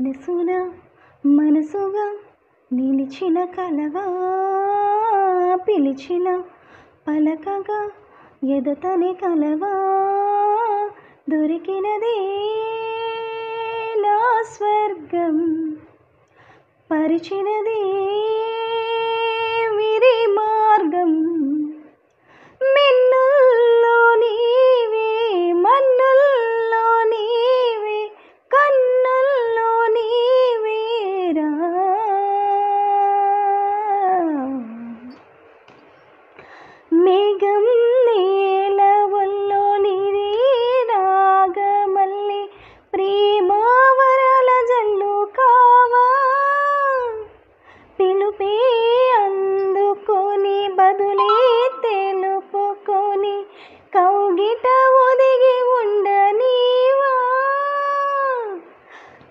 మనసున మనసుగా నిలిచిన కలవా పిలిచిన పలకగా ఎదతని కలవా దొరికినదే నా స్వర్గం పరిచినదే విరి మార్గం మిన్నుల్లో నీవే మన్నుల్లో నీవే కన్నుల్లో నీవేరా మేఘం నేల వల్లో నీరే రాగమల్లి ప్రేమ వరాల జల్లు కావా పిలుపే అందుకొని బదులే తెలుపుకొని కౌగిట ఒదిగి ఉండనీవా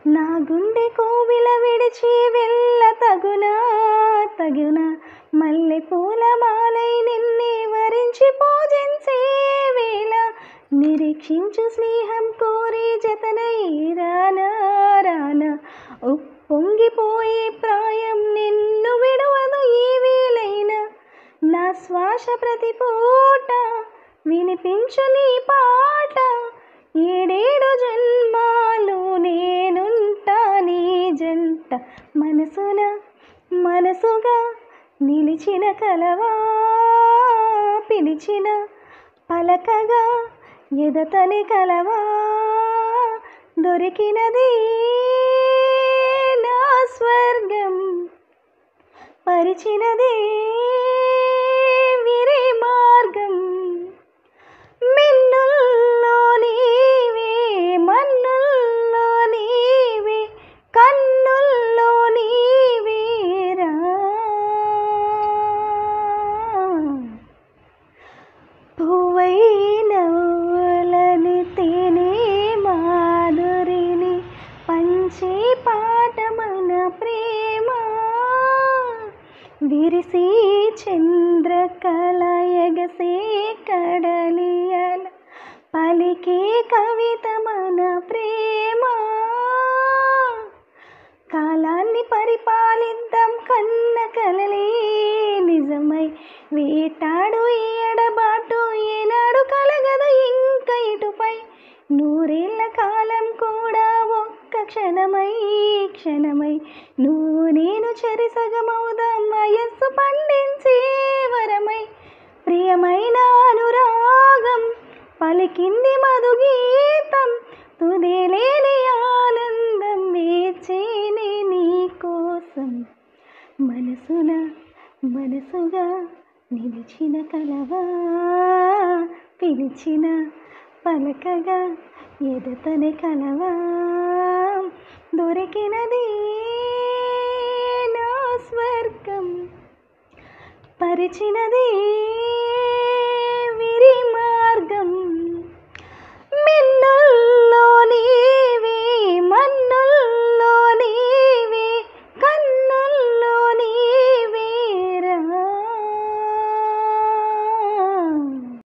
నా గుండె కోవిల విడిచి వెళ్ళ తగునా మల్లె పూల మాలై నిన్నే వరించి పూజించే వేళ నిరీక్షించు స్నేహం కోరి జతనై రానా ఉప్పొంగిపోయే ప్రాయం నిన్ను విడువదు ఈ వేళైనా నా శ్వాస ప్రతి పూట వినిపించు నీ పాట ఏడేడు జన్మాలు నేనుంటా నీ జంట మనసున మనసుగా నిలిచిన కలవా పిలిచిన పలకగా ఎదతని కలవా దొరికినది నా స్వర్గం పరిచినదే విరి మార్గం మిన్నుల్లో నీవే మన్నుల్లో నీవే కన్నుల్లో నీవేరా పువ్వై నవ్వులని తేనె మాధురిని పంచే పాట మన ప్రేమ విరిసి చంద్రకళ ఎగసే కడలియల పలికే కవిత మన ప్రేమ కాలాన్ని పరిపాలిద్దాం కన్న కలలే నిజమై వేటాడు ఈ ఎడబాటు ఏనాడు కలగదు ఇంక ఇటుపై నూరేళ్ల కాలం కూడా ఒక్క క్షణమై నువ్వు నేను చెరిసగమవుదాం వయస్సు పండించే వరమై ప్రియమైన అనురాగం పలికింది మధుగీతం తుదిలేని ఆనందం వేచేనే నీ కోసం మనసున మనసుగా నిలిచిన కలవా పిలిచిన పలకగా ఎదతని కలవా దొరికినది నా స్వర్గం పరిచినది